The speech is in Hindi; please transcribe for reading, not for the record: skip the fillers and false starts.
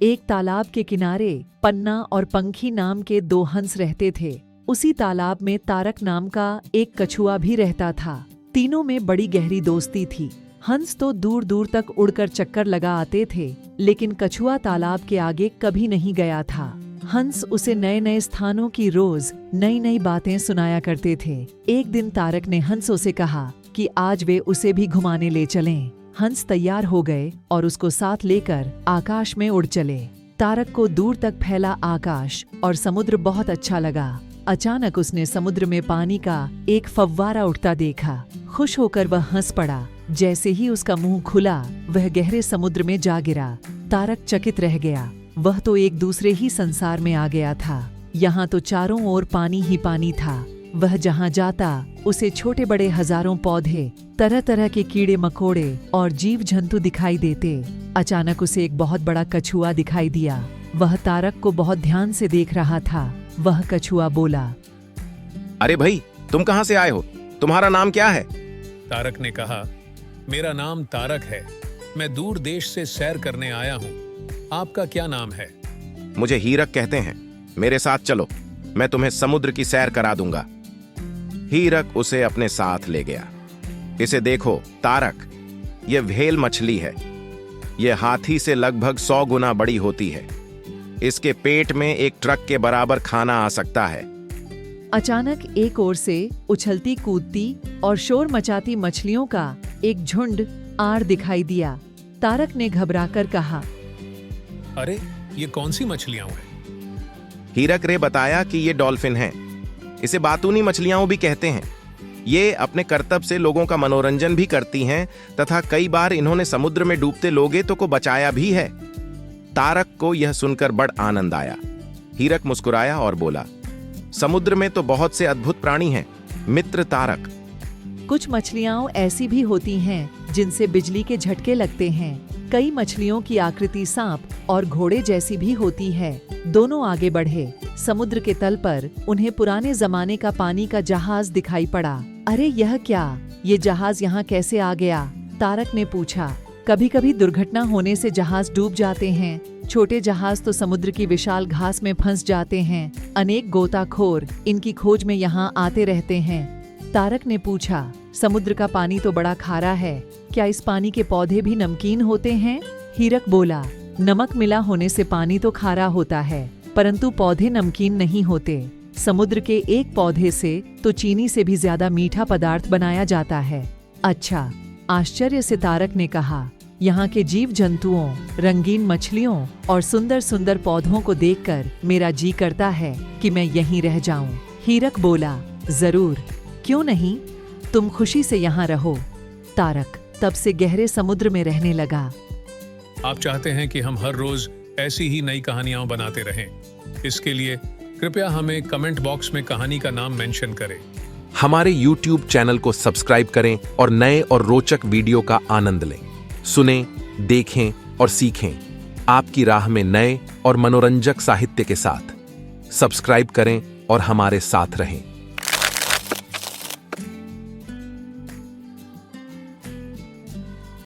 एक तालाब के किनारे पन्ना और पंखी नाम के दो हंस रहते थे। उसी तालाब में तारक नाम का एक कछुआ भी रहता था। तीनों में बड़ी गहरी दोस्ती थी। हंस तो दूर दूर तक उड़कर चक्कर लगा आते थे, लेकिन कछुआ तालाब के आगे कभी नहीं गया था। हंस उसे नए नए स्थानों की रोज नई नई बातें सुनाया करते थे। एक दिन तारक ने हंसों से कहा कि आज वे उसे भी घुमाने ले चलें। हंस तैयार हो गए और उसको साथ लेकर आकाश में उड़ चले। तारक को दूर तक फैला आकाश और समुद्र बहुत अच्छा लगा। अचानक उसने समुद्र में पानी का एक फव्वारा उठता देखा। खुश होकर वह हंस पड़ा। जैसे ही उसका मुंह खुला, वह गहरे समुद्र में जा गिरा। तारक चकित रह गया। वह तो एक दूसरे ही संसार में आ गया था। यहाँ तो चारों ओर पानी ही पानी था। वह जहाँ जाता उसे छोटे बड़े हजारों पौधे, तरह तरह के कीड़े मकोड़े और जीव जंतु दिखाई देते। अचानक उसे एक बहुत बड़ा कछुआ दिखाई दिया। वह तारक को बहुत ध्यान से देख रहा था। वह कछुआ बोला, अरे भाई, तुम कहाँ से आए हो? तुम्हारा नाम क्या है? तारक ने कहा, मेरा नाम तारक है। मैं दूर देश से सैर करने आया हूँ। आपका क्या नाम है? मुझे हीरक कहते हैं। मेरे साथ चलो, मैं तुम्हें समुद्र की सैर करा दूंगा। हीरक उसे अपने साथ ले गया। इसे देखो तारक, ये व्हेल मछली है। ये हाथी से लगभग 100 गुना बड़ी होती है। इसके पेट में एक ट्रक के बराबर खाना आ सकता है। अचानक एक ओर से उछलती कूदती और शोर मचाती मछलियों का एक झुंड आड़ दिखाई दिया। तारक ने घबराकर कहा, अरे ये कौन सी मछलियां हैं? हीरक ने बताया कि ये डॉल्फिन हैं। इसे बातूनी मछलियां भी कहते हैं। ये अपने करतब से लोगों का मनोरंजन भी करती हैं तथा कई बार इन्होंने समुद्र में डूबते लोगों को बचाया भी है। तारक को यह सुनकर बड़ आनंद आया। हीरक मुस्कुराया और बोला, समुद्र में तो बहुत से अद्भुत प्राणी हैं मित्र तारक। कुछ मछलियां ऐसी भी होती हैं जिनसे बिजली के झटके लगते हैं। कई मछलियों की आकृति सांप और घोड़े जैसी भी होती है। दोनों आगे बढ़े। समुद्र के तल पर उन्हें पुराने जमाने का पानी का जहाज दिखाई पड़ा। अरे यह क्या? ये जहाज यहाँ कैसे आ गया? तारक ने पूछा। कभी कभी दुर्घटना होने से जहाज डूब जाते हैं। छोटे जहाज तो समुद्र की विशाल घास में फंस जाते हैं। अनेक गोताखोर इनकी खोज में यहाँ आते रहते हैं। तारक ने पूछा, समुद्र का पानी तो बड़ा खारा है, क्या इस पानी के पौधे भी नमकीन होते हैं? हीरक बोला, नमक मिला होने से पानी तो खारा होता है, परंतु पौधे नमकीन नहीं होते। समुद्र के एक पौधे से तो चीनी से भी ज्यादा मीठा पदार्थ बनाया जाता है। अच्छा, आश्चर्य से तारक ने कहा, यहाँ के जीव जंतुओं, रंगीन मछलियों और सुंदर सुंदर पौधों को देखकर मेरा जी करता है कि मैं यहीं रह जाऊं। हीरक बोला, जरूर, क्यों नहीं, तुम खुशी से यहाँ रहो। तारक तब से गहरे समुद्र में रहने लगा। आप चाहते हैं कि हम हर रोज ऐसी ही नई कहानियां बनाते रहें। इसके लिए कृपया हमें कमेंट बॉक्स में कहानी का नाम मेंशन करें। हमारे YouTube चैनल को सब्सक्राइब करें और नए और रोचक वीडियो का आनंद लें। सुनें, देखें और सीखें आपकी राह में नए और मनोरंजक साहित्य के साथ। सब्सक्राइब करें और हमारे साथ रहें।